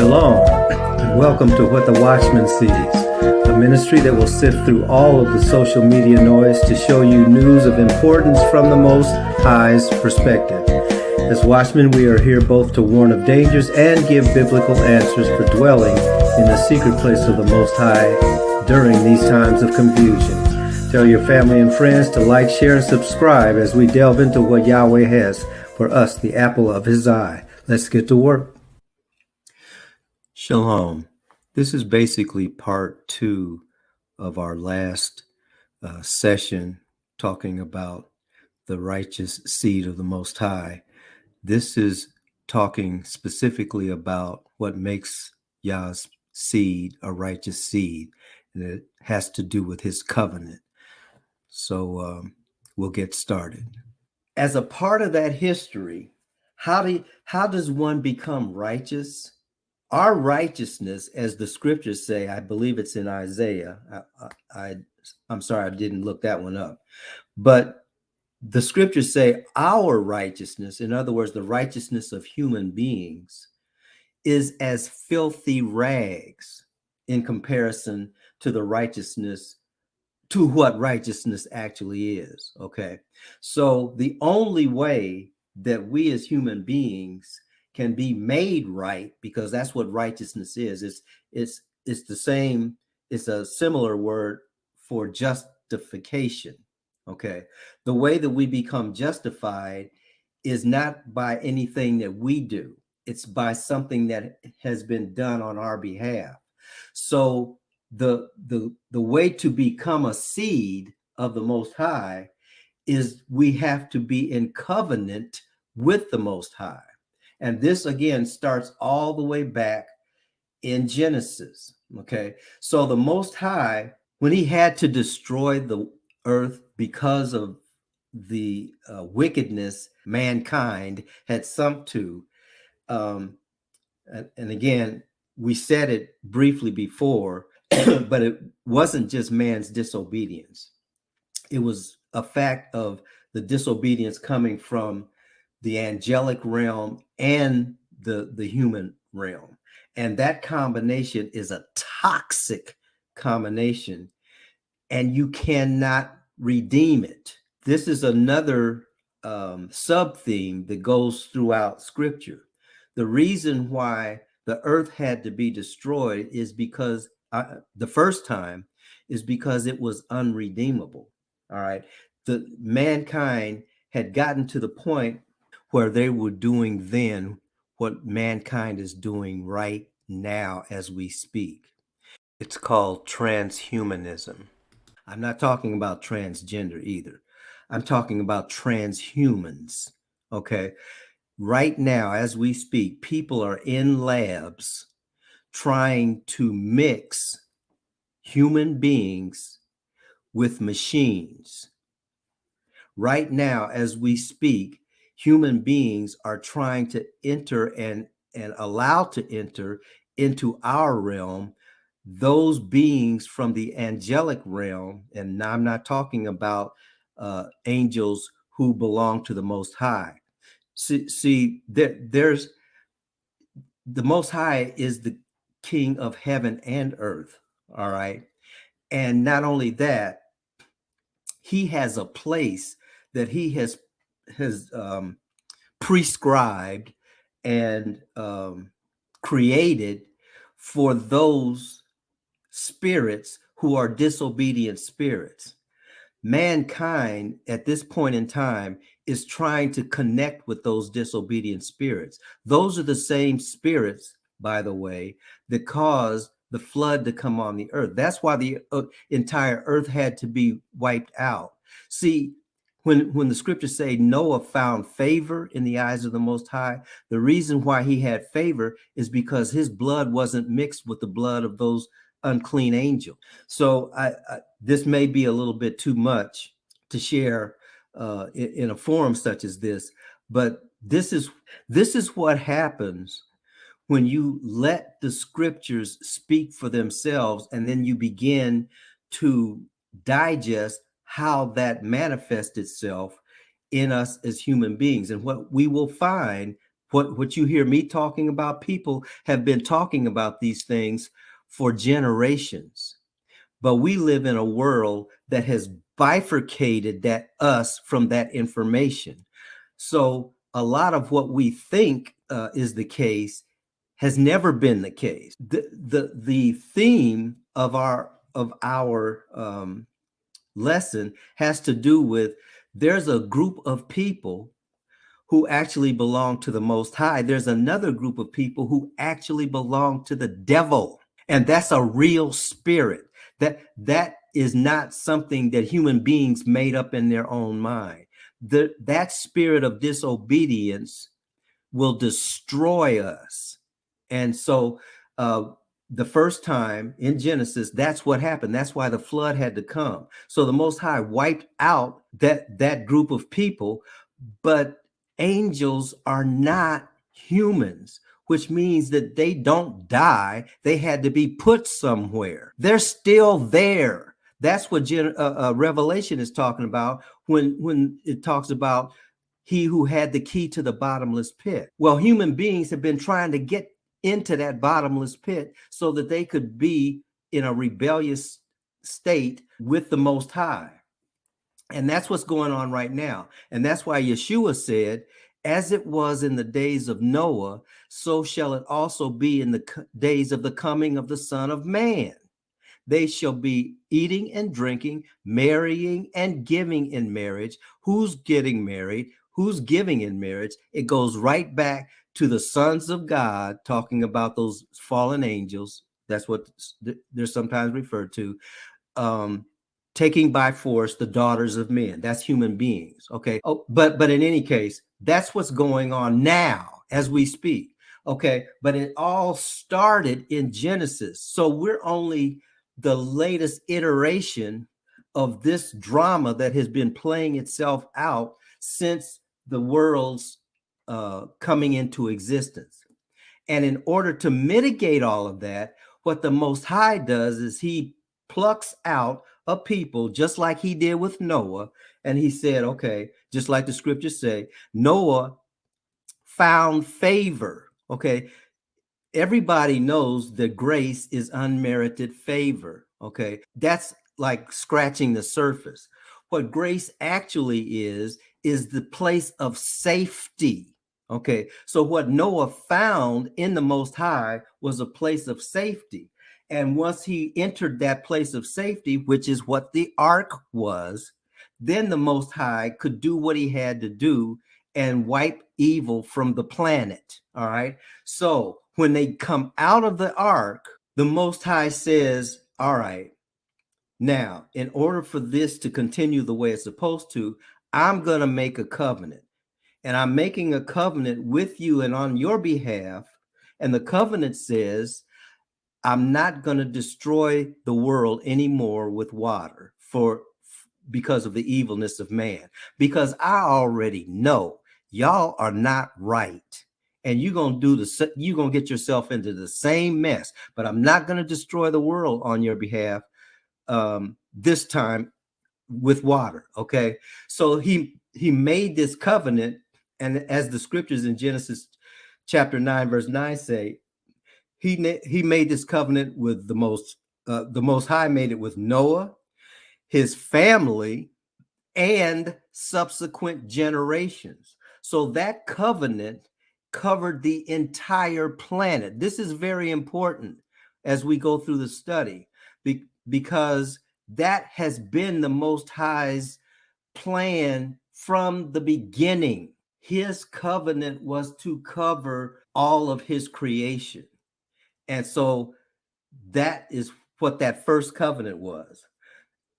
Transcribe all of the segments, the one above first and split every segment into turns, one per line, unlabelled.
Shalom, and welcome to What the Watchman Sees, a ministry that will sift through all of the social media noise to show you news of importance from the Most High's perspective. As watchmen, we are here both to warn of dangers and give biblical answers for dwelling in the secret place of the Most High during these times of confusion. Tell your family and friends to like, share, and subscribe as we delve into what Yahweh has for us, the apple of His eye. Let's get to work. Shalom. This is basically part 2 of our last session talking about the righteous seed of the Most High. This is talking specifically about what makes Yah's seed a righteous seed, and it has to do with his covenant. So we'll get started. As a part of that history, how does one become righteous? Our righteousness, as the scriptures say, I believe it's in Isaiah. I'm sorry, I didn't look that one up. But the scriptures say our righteousness, in other words, the righteousness of human beings, is as filthy rags in comparison to the righteousness, to what righteousness actually is. Okay. So the only way that we as human beings can be made right, because that's what righteousness is. It's the same, it's a similar word for justification. Okay. The way that we become justified is not by anything that we do. It's by something that has been done on our behalf. So the way to become a seed of the Most High is we have to be in covenant with the Most High. And this again starts all the way back in Genesis. Okay. So the Most High, when he had to destroy the earth because of the wickedness mankind had sunk to, and again, we said it briefly before, but it wasn't just man's disobedience. It was a fact of the disobedience coming from the angelic realm and the human realm. And that combination is a toxic combination, and you cannot redeem it. This is another sub-theme that goes throughout Scripture. The reason why the earth had to be destroyed is because the first time is because it was unredeemable. All right. The mankind had gotten to the point where they were doing then what mankind is doing right now as we speak. It's called transhumanism. I'm not talking about transgender either. I'm talking about transhumans. Okay. Right now, as we speak, people are in labs trying to mix human beings with machines. Right now, as we speak, human beings are trying to enter and allow to enter into our realm those beings from the angelic realm. And I'm not talking about angels who belong to the Most High. See, there's the Most High is the King of heaven and earth. All right. And not only that, he has a place that he has prescribed and created for those spirits who are disobedient spirits. Mankind at this point in time is trying to connect with those disobedient spirits. Those are the same spirits, by the way, that caused the flood to come on the earth. That's why the entire earth had to be wiped out. See, when the scriptures say Noah found favor in the eyes of the Most High, the reason why he had favor is because his blood wasn't mixed with the blood of those unclean angels. So this may be a little bit too much to share in a forum such as this, but this is what happens when you let the scriptures speak for themselves, and then you begin to digest how that manifests itself in us as human beings. And what we will find What you hear me talking about, people have been talking about these things for generations. But we live in a world that has bifurcated that us from that information. So a lot of what we think is the case has never been the case. The theme of our lesson has to do with there's a group of people who actually belong to the Most High. There's another group of people who actually belong to the devil, and that's a real spirit. That is not something that human beings made up in their own mind. That spirit of disobedience will destroy us. And so the first time in Genesis, that's what happened. That's why the flood had to come. So the Most High wiped out that group of people, but angels are not humans, which means that they don't die. They had to be put somewhere. They're still there. That's what Revelation is talking about when it talks about he who had the key to the bottomless pit. Well, human beings have been trying to get into that bottomless pit so that they could be in a rebellious state with the Most High. And that's what's going on right now. And that's why Yeshua said, as it was in the days of Noah, so shall it also be in the days of the coming of the Son of Man. They shall be eating and drinking, marrying and giving in marriage. Who's getting married? Who's giving in marriage? It goes right back to the sons of God, talking about those fallen angels. That's what they're sometimes referred to. Taking by force the daughters of men. That's human beings. Okay. Oh, but in any case, that's what's going on now as we speak. Okay. But it all started in Genesis. So we're only the latest iteration of this drama that has been playing itself out since the world's coming into existence. And in order to mitigate all of that, what the Most High does is he plucks out a people just like he did with Noah. And he said, okay, just like the scriptures say, Noah found favor. Okay. Everybody knows that grace is unmerited favor. Okay. That's like scratching the surface. What grace actually is the place of safety. Okay. So what Noah found in the Most High was a place of safety. And once he entered that place of safety, which is what the ark was, then the Most High could do what he had to do and wipe evil from the planet. All right. So when they come out of the ark, the Most High says, all right, now, in order for this to continue the way it's supposed to, I'm going to make a covenant. And I'm making a covenant with you and on your behalf. And the covenant says, I'm not going to destroy the world anymore with water because of the evilness of man, because I already know y'all are not right. And you're going to get yourself into the same mess, but I'm not going to destroy the world on your behalf this time with water. Okay. So he made this covenant. And as the scriptures in Genesis chapter 9, verse 9 say, he made this covenant with the Most High made it with Noah, his family, and subsequent generations. So that covenant covered the entire planet. This is very important as we go through the study, because that has been the Most High's plan from the beginning. His covenant was to cover all of his creation. And so that is what that first covenant was.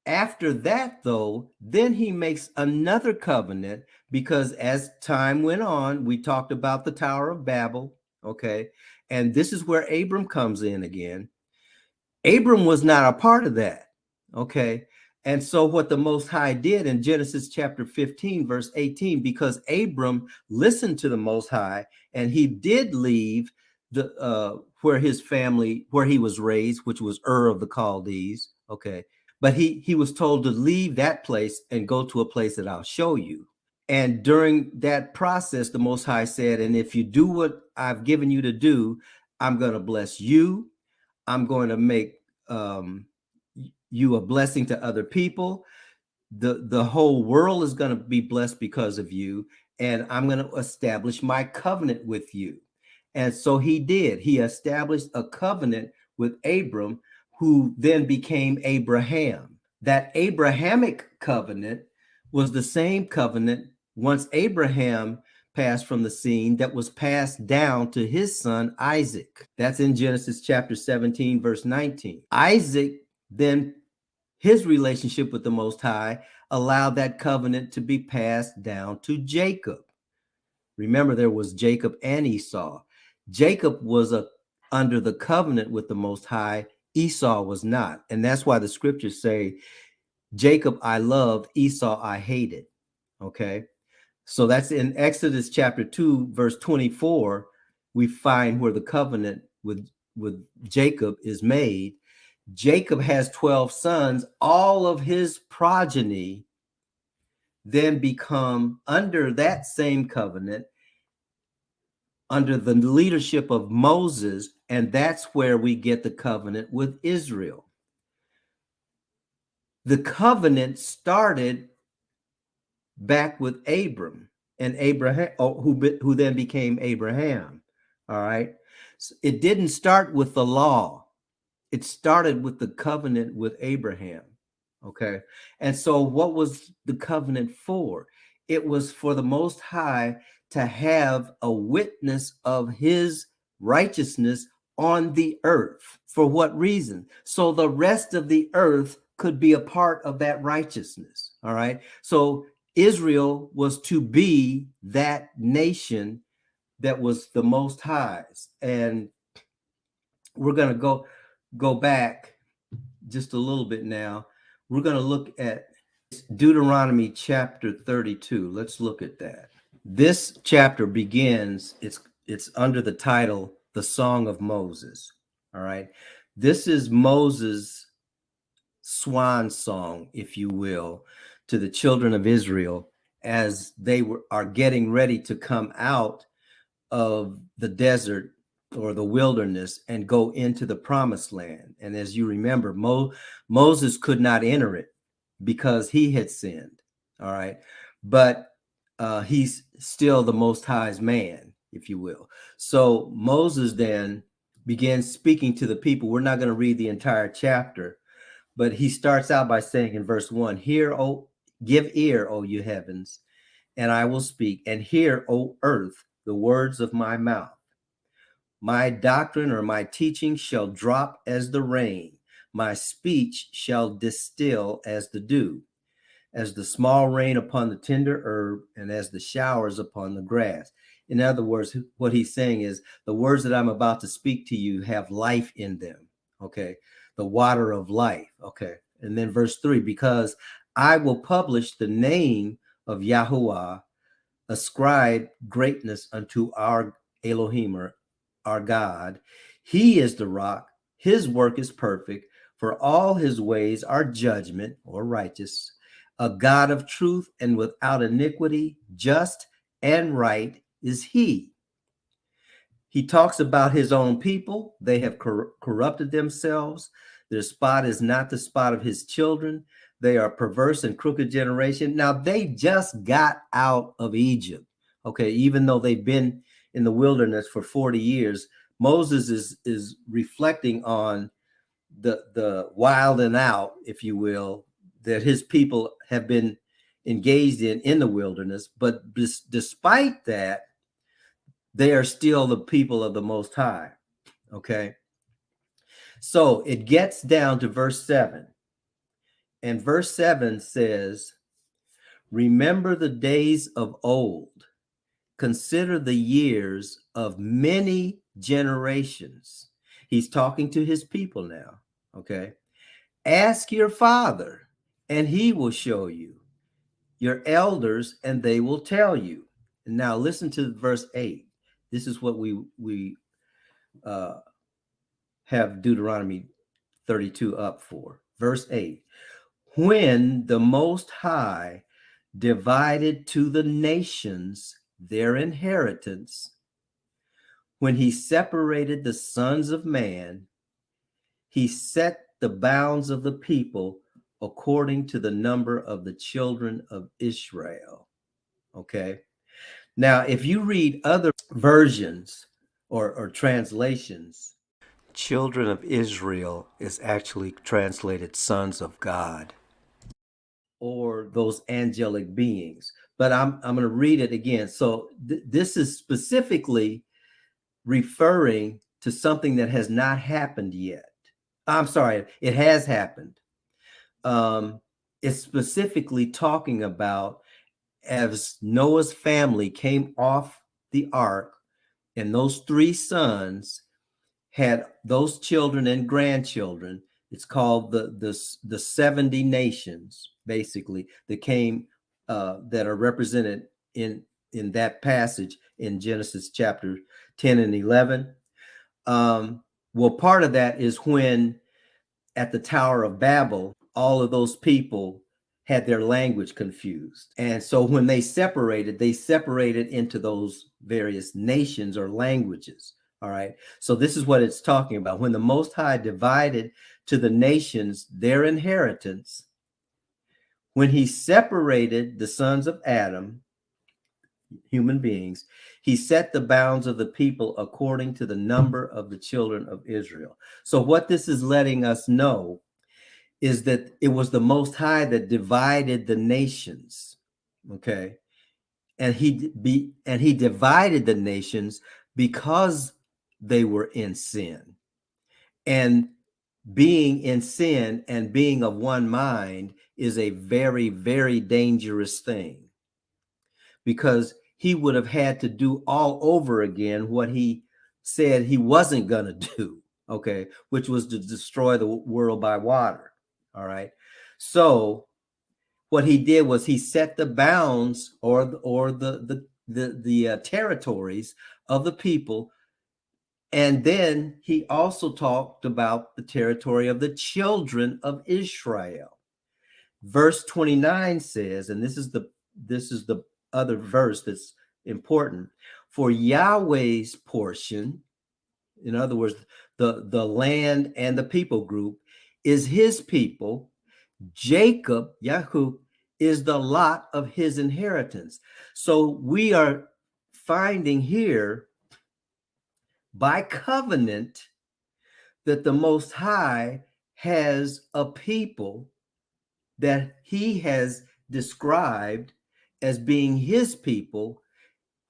After that, though, then he makes another covenant, because as time went on, we talked about the Tower of Babel. Okay. And this is where Abram comes in again. Abram was not a part of that. Okay. And so what the Most High did in Genesis chapter 15, verse 18, because Abram listened to the Most High and he did leave the where he was raised, which was Ur of the Chaldees. Okay. But he was told to leave that place and go to a place that I'll show you. And during that process, the Most High said, and if you do what I've given you to do, I'm going to bless you. I'm going to make you a blessing to other people. The whole world is going to be blessed because of you, and I'm going to establish my covenant with you. And so he did. He established a covenant with Abram, who then became Abraham. That Abrahamic covenant was the same covenant once Abraham passed from the scene that was passed down to his son Isaac. That's in Genesis chapter 17, verse 19. Isaac then, his relationship with the Most High allowed that covenant to be passed down to Jacob. Remember, there was Jacob and Esau. Jacob was under the covenant with the Most High. Esau was not. And that's why the scriptures say, Jacob I loved, Esau I hated. Okay. So that's in Exodus chapter 2, verse 24. We find where the covenant with Jacob is made. Jacob has 12 sons. All of his progeny then become under that same covenant, under the leadership of Moses, and that's where we get the covenant with Israel. The covenant started back with Abram and Abraham, who then became Abraham. All right. So it didn't start with the law. It started with the covenant with Abraham. Okay. And so what was the covenant for? It was for the Most High to have a witness of his righteousness on the earth. For what reason? So the rest of the earth could be a part of that righteousness. All right. So Israel was to be that nation that was the Most High's. And we're going to go back just a little bit now. We're going to look at Deuteronomy chapter 32. Let's look at that. This chapter begins, it's under the title, The Song of Moses. All right. This is Moses' swan song, if you will, to the children of Israel as they are getting ready to come out of the desert or the wilderness and go into the promised land. And as you remember, Moses could not enter it because he had sinned. All right. But he's still the Most High's man, if you will. So Moses then begins speaking to the people. We're not going to read the entire chapter, but he starts out by saying in verse 1, "Hear, give ear, O you heavens, and I will speak, and hear, O earth, the words of my mouth. My doctrine or my teaching shall drop as the rain. My speech shall distill as the dew, as the small rain upon the tender herb, and as the showers upon the grass." In other words, what he's saying is the words that I'm about to speak to you have life in them. Okay. The water of life. Okay. And then verse 3, because I will publish the name of Yahuwah, ascribe greatness unto our Elohim, or our God. He is the rock. His work is perfect, for all his ways are judgment or righteous. A God of truth and without iniquity, just and right is he. He talks about his own people. They have corrupted themselves. Their spot is not the spot of his children. They are perverse and crooked generation. Now, they just got out of Egypt. Okay, even though they've been in the wilderness for 40 years, Moses is reflecting on the wild and out, if you will, that his people have been engaged in the wilderness. But despite that, they are still the people of the Most High. Okay. So it gets down to verse 7. And verse 7 says, "Remember the days of old. Consider the years of many generations." He's talking to his people now. Okay. "Ask your father, and he will show you. Your elders, and they will tell you." And now listen to verse 8. This is what we have Deuteronomy 32 up for. Verse 8. "When the Most High divided to the nations their inheritance, when he separated the sons of man, he set the bounds of the people according to the number of the children of Israel. Okay. Now, if you read other versions or translations, children of Israel is actually translated sons of God or those angelic beings. But I'm going to read it again. So this is specifically referring to something that has not happened yet. I'm sorry, it has happened. It's specifically talking about as Noah's family came off the ark, and those three sons had those children and grandchildren. It's called the 70 nations, basically, that came that are represented in that passage in Genesis chapter 10 and 11. Well, part of that is when at the Tower of Babel, all of those people had their language confused. And so when they separated into those various nations or languages. All right. So this is what it's talking about. When the Most High divided to the nations their inheritance, when he separated the sons of Adam, human beings, he set the bounds of the people according to the number of the children of Israel. So what this is letting us know is that it was the Most High that divided the nations. Okay. And he divided the nations because they were in sin. And being in sin and being of one mind is a very, very dangerous thing, because he would have had to do all over again what he said he wasn't going to do, okay, which was to destroy the world by water. All right. So what he did was he set the bounds or the territories of the people. And then he also talked about the territory of the children of Israel. Verse 29 says, and this is the other verse that's important, for Yahweh's portion, in other words, the land and the people group, is his people. Jacob, Yahoo, is the lot of his inheritance. So we are finding here by covenant that the Most High has a people that he has described as being his people,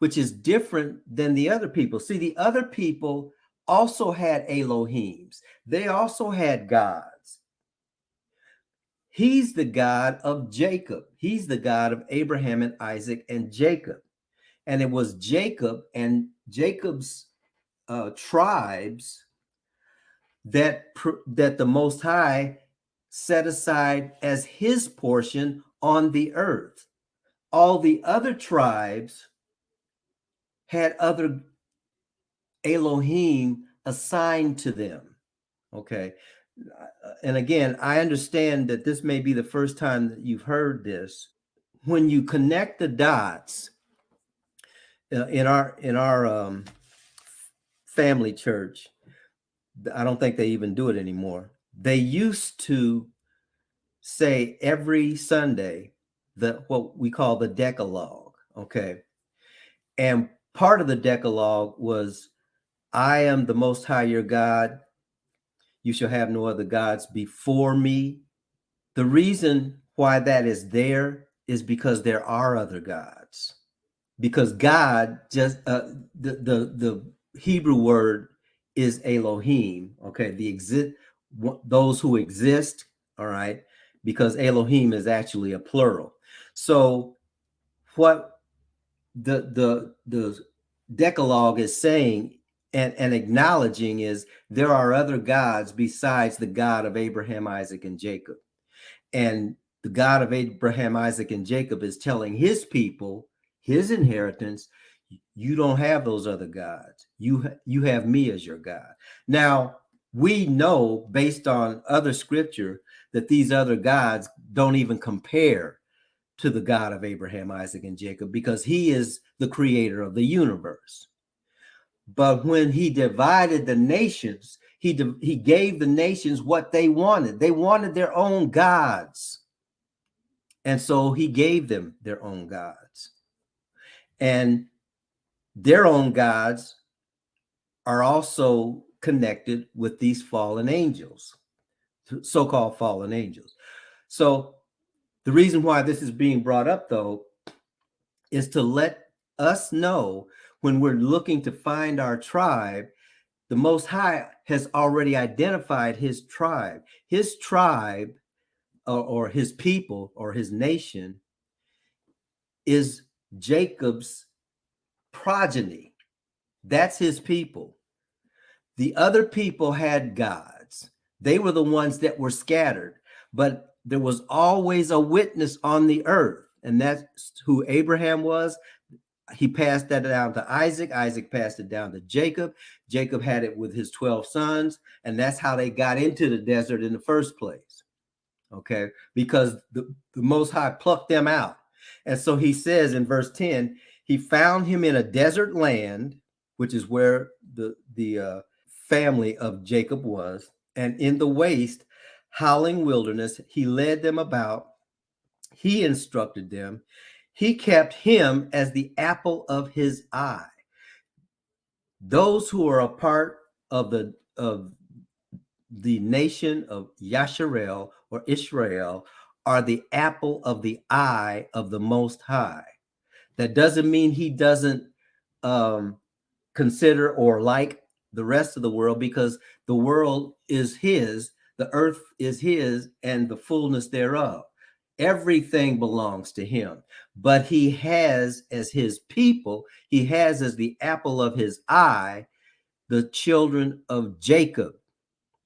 which is different than the other people. See, the other people also had Elohims. They also had gods. He's the God of Jacob. He's the God of Abraham and Isaac and Jacob. And it was Jacob and Jacob's tribes that the Most High set aside as his portion on the earth. All the other tribes had other Elohim assigned to them. Okay. And again, I understand that this may be the first time that you've heard this. When you connect the dots in our family church, I don't think they even do it anymore. They used to say every Sunday what we call the Decalogue. Okay. And part of the Decalogue was, I am the Most High your God. You shall have no other gods before me. The reason why that is there is because there are other gods. Because God just the Hebrew word is Elohim. Okay, those who exist. All right, because Elohim is actually a plural. So what the Decalogue is saying and acknowledging is there are other gods besides the God of Abraham, Isaac, and Jacob. And the God of Abraham, Isaac, and Jacob is telling his people, his inheritance, you don't have those other gods. You have me as your God. Now, we know based on other scripture that these other gods don't even compare to the God of Abraham, Isaac, and Jacob, because he is the creator of the universe. But when he divided the nations, he gave the nations what they wanted. They wanted their own gods. And so he gave them their own gods. And their own gods are also connected with these fallen angels, so-called fallen angels. So the reason why this is being brought up, though, is to let us know when we're looking to find our tribe, the Most High has already identified his tribe. His tribe, or his people, or his nation, is Jacob's progeny. That's his people. The other people had gods. They were the ones that were scattered, but there was always a witness on the earth, and that's who Abraham was. He passed that down to Isaac. Isaac passed it down to Jacob. Jacob had it with his 12 sons, and that's how they got into the desert in the first place. Okay, because the Most High plucked them out. And so he says in verse 10, he found him in a desert land, which is where the family of Jacob was, and in the waste, howling wilderness, he led them about. He instructed them. He kept him as the apple of his eye. Those who are a part of the nation of Yasharel or Israel are the apple of the eye of the Most High. That doesn't mean he doesn't consider or like the rest of the world, because the world is his, the earth is his, and the fullness thereof. Everything belongs to him, but he has as his people, he has as the apple of his eye, the children of Jacob,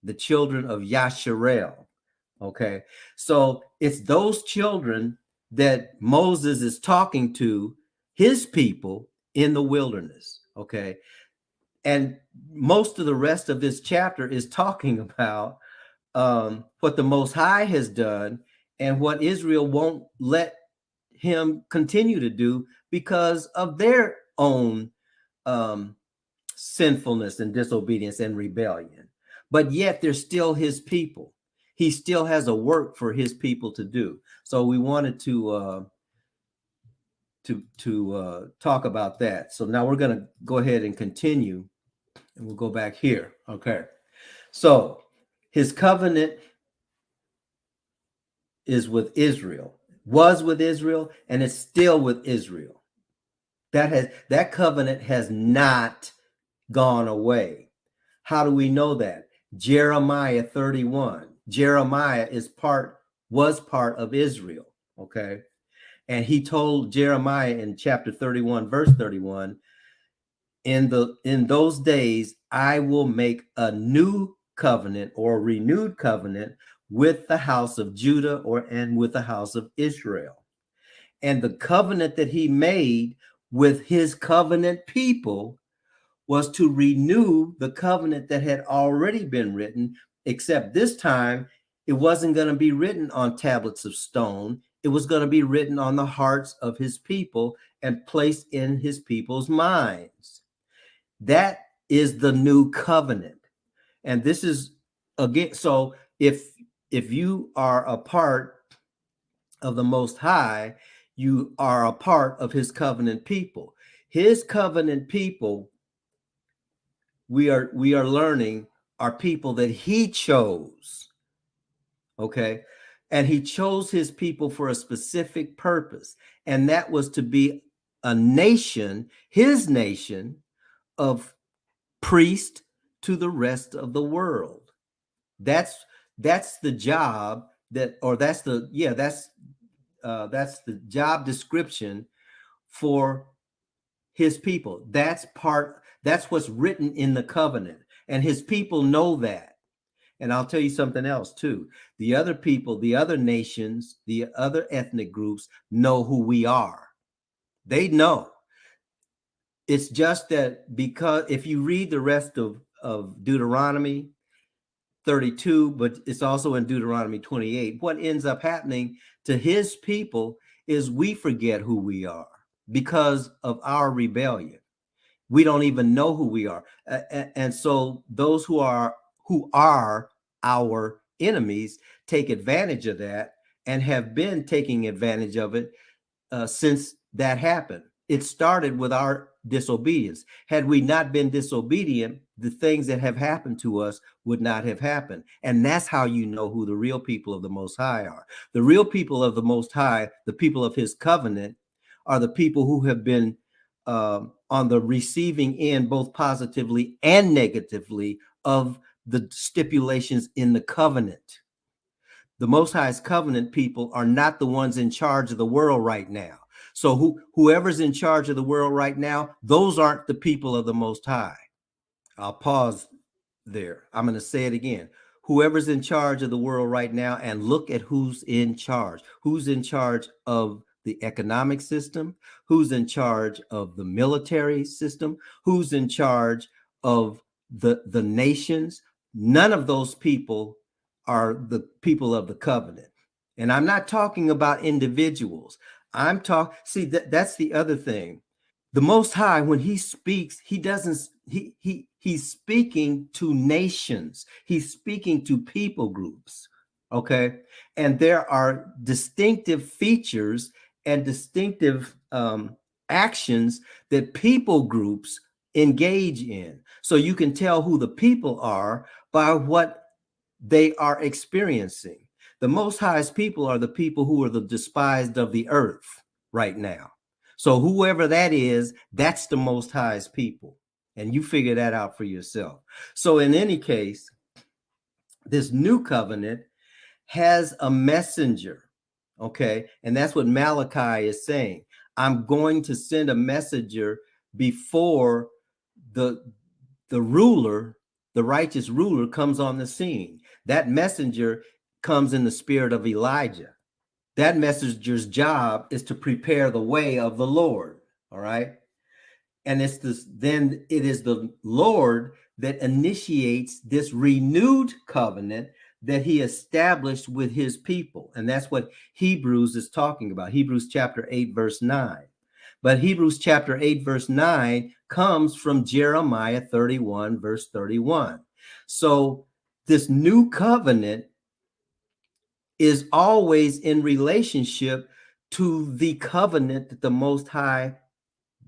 the children of Yasharel. Okay, so it's those children that Moses is talking to, his people in the wilderness. Okay, and most of the rest of this chapter is talking about what the Most High has done and what Israel won't let him continue to do because of their own sinfulness and disobedience and rebellion. But yet they're still his people. He still has a work for his people to do. So we wanted to talk about that. So now we're going to go ahead and continue, and we'll go back here. Okay. So his covenant is with Israel, was with Israel, and it's still with Israel. That covenant has not gone away. How do we know that? Jeremiah 31. Jeremiah was part of Israel. Okay. And he told Jeremiah in chapter 31, verse 31, in those days, I will make a new covenant or a renewed covenant with the house of Judah and with the house of Israel. And the covenant that he made with his covenant people was to renew the covenant that had already been written, except this time it wasn't going to be written on tablets of stone. It was going to be written on the hearts of his people and placed in his people's minds. That is the new covenant. And this is, again, so if you are a part of the Most High, you are a part of his covenant people. His covenant people, we are learning, are people that he chose. Okay. And he chose his people for a specific purpose. And that was to be a nation, his nation of priest to the rest of the world. That's the job that's the job description for his people. That's what's written in the covenant, and his people know that. And I'll tell you something else too. The other people, the other nations, the other ethnic groups know who we are. They know. It's just that because if you read the rest of Deuteronomy 32, but it's also in Deuteronomy 28, what ends up happening to his people is we forget who we are because of our rebellion. We don't even know who we are. And so those who are our enemies take advantage of that and have been taking advantage of it since that happened. It started with our disobedience. Had we not been disobedient, the things that have happened to us would not have happened. And that's how you know who the real people of the Most High are. The real people of the Most High, the people of his covenant, are the people who have been on the receiving end, both positively and negatively, of the stipulations in the covenant. The Most High's covenant people are not the ones in charge of the world right now. So whoever's in charge of the world right now, those aren't the people of the Most High. I'll pause there. I'm going to say it again. Whoever's in charge of the world right now, and look at who's in charge. Who's in charge of the economic system? Who's in charge of the military system? Who's in charge of the nations? None of those people are the people of the covenant. And I'm not talking about individuals. I'm talking, see, that's the other thing. The Most High, when he speaks, he doesn't, he's speaking to nations. He's speaking to people groups. Okay. And there are distinctive features and distinctive actions that people groups engage in. So you can tell who the people are by what they are experiencing. The Most High's people are the people who are the despised of the earth right now. So whoever that is, that's the Most High's people. And you figure that out for yourself. So in any case, this new covenant has a messenger. Okay. And that's what Malachi is saying. I'm going to send a messenger before the ruler, the righteous ruler, comes on the scene. That messenger comes in the spirit of Elijah. That messenger's job is to prepare the way of the Lord. All right. And then it is the Lord that initiates this renewed covenant that he established with his people. And that's what Hebrews is talking about. Hebrews chapter 8, verse 9. But Hebrews chapter 8, verse 9 comes from Jeremiah 31, verse 31. So this new covenant is always in relationship to the covenant that the Most High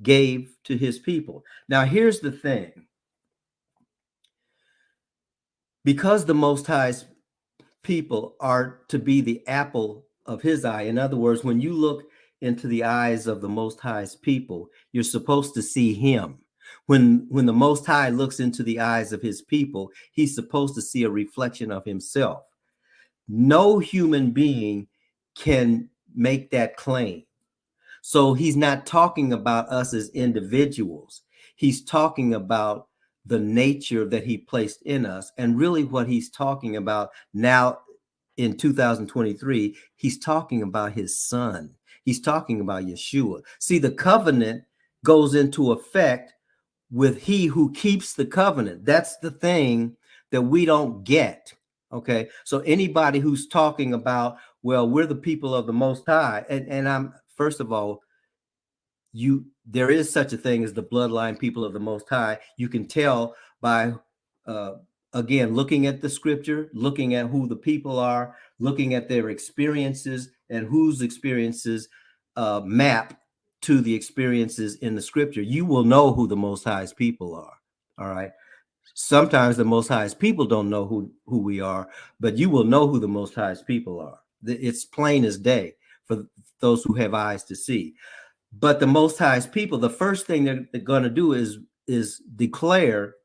gave to his people. Now, here's the thing. Because the Most High's people are to be the apple of his eye, in other words, when you look into the eyes of the Most High's people, you're supposed to see him. When the Most High looks into the eyes of his people, he's supposed to see a reflection of himself. No human being can make that claim. So he's not talking about us as individuals. He's talking about the nature that he placed in us. And really what he's talking about now in 2023, he's talking about his son. He's talking about Yeshua. See, the covenant goes into effect with he who keeps the covenant. That's the thing that we don't get. Okay. So anybody who's talking about, well, we're the people of the Most High, and I'm, first of all, there is such a thing as the bloodline people of the Most High. You can tell by again looking at the scripture, looking at who the people are, looking at their experiences, and whose experiences map to the experiences in the scripture. You will know who the Most High's people are. All right. Sometimes the Most High's people don't know who we are, but you will know who the Most High's people are. It's plain as day for those who have eyes to see. But the Most High's people, the first thing they're going to do is declare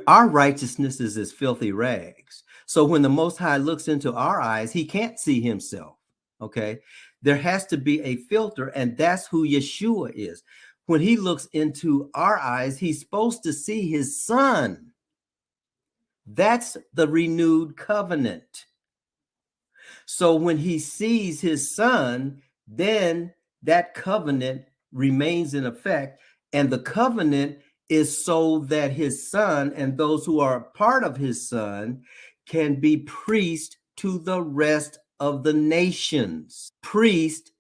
our righteousness is as filthy rags. So when the Most High looks into our eyes, he can't see himself. Okay. There has to be a filter, and that's who Yeshua is. When he looks into our eyes, he's supposed to see his son. That's the renewed covenant. So when he sees his son, then that covenant remains in effect. And the covenant is so that his son and those who are part of his son can be priests to the rest of the nations. Priests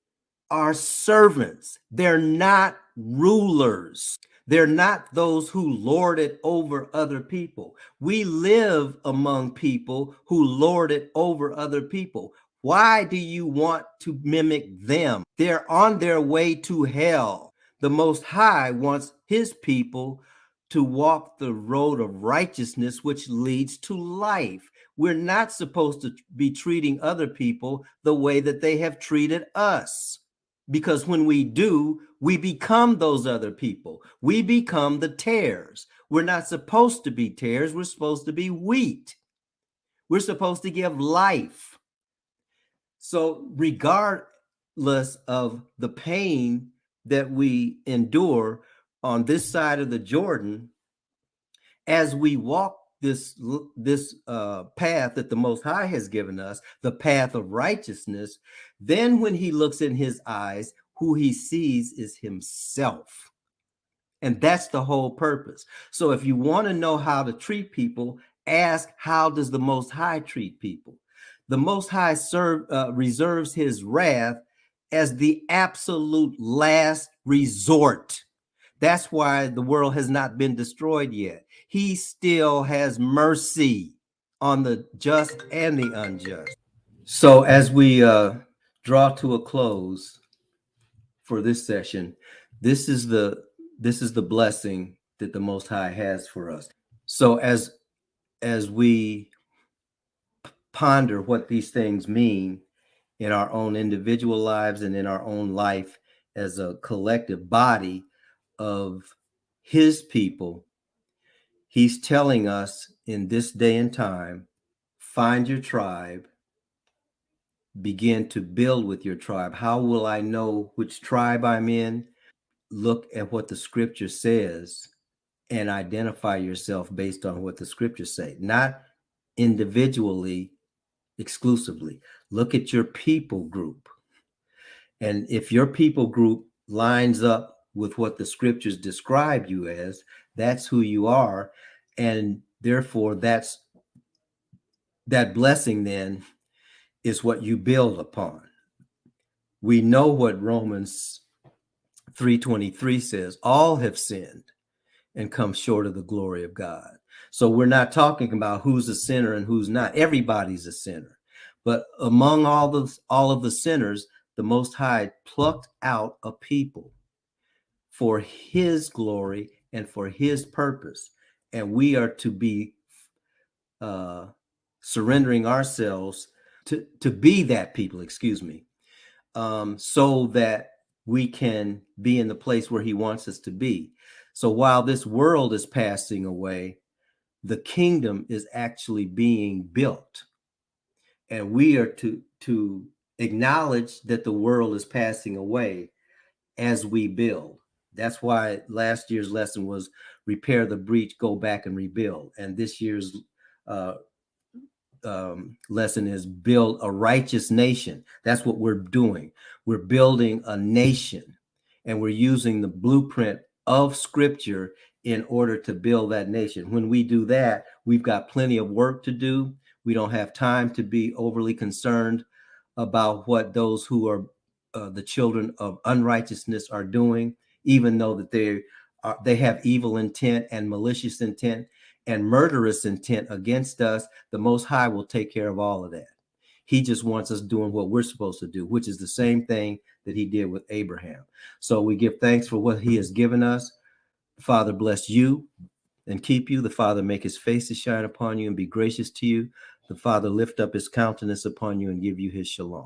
are servants. They're not rulers. They're not those who lord it over other people. We live among people who lord it over other people. Why do you want to mimic them? They're on their way to hell. The Most High wants his people to walk the road of righteousness, which leads to life. We're not supposed to be treating other people the way that they have treated us. Because when we do, we become those other people. We become the tares. We're not supposed to be tares. We're supposed to be wheat. We're supposed to give life. So regardless of the pain that we endure on this side of the Jordan, as we walk this path that the Most High has given us, the path of righteousness, then when he looks in his eyes, who he sees is himself. And that's the whole purpose. So if you want to know how to treat people, ask, how does the Most High treat people? The Most High reserves his wrath as the absolute last resort. That's why the world has not been destroyed yet. He still has mercy on the just and the unjust. So as we draw to a close for this session, this is the blessing that the Most High has for us. So as we ponder what these things mean in our own individual lives and in our own life as a collective body of his people, he's telling us in this day and time, find your tribe, begin to build with your tribe. How will I know which tribe I'm in? Look at what the scripture says and identify yourself based on what the scriptures say, not individually, exclusively. Look at your people group. And if your people group lines up with what the scriptures describe you as, that's who you are. And therefore, that blessing then is what you build upon. We know what Romans 3:23 says, all have sinned and come short of the glory of God. So we're not talking about who's a sinner and who's not. Everybody's a sinner. But among all of the sinners, the Most High plucked out a people for his glory and for his purpose. And we are to be surrendering ourselves to be that people, so that we can be in the place where he wants us to be. So while this world is passing away, the kingdom is actually being built. And we are to acknowledge that the world is passing away as we build. That's why last year's lesson was repair the breach, go back and rebuild. And this year's lesson is build a righteous nation. That's what we're doing. We're building a nation, and we're using the blueprint of scripture in order to build that nation. When we do that, we've got plenty of work to do. We don't have time to be overly concerned about what those who are the children of unrighteousness are doing, even though that they have evil intent and malicious intent and murderous intent against us. The Most High will take care of all of that. He just wants us doing what we're supposed to do, which is the same thing that he did with Abraham. So we give thanks for what he has given us. The Father bless you and keep you. The Father make his face to shine upon you and be gracious to you. The Father lift up his countenance upon you and give you his shalom.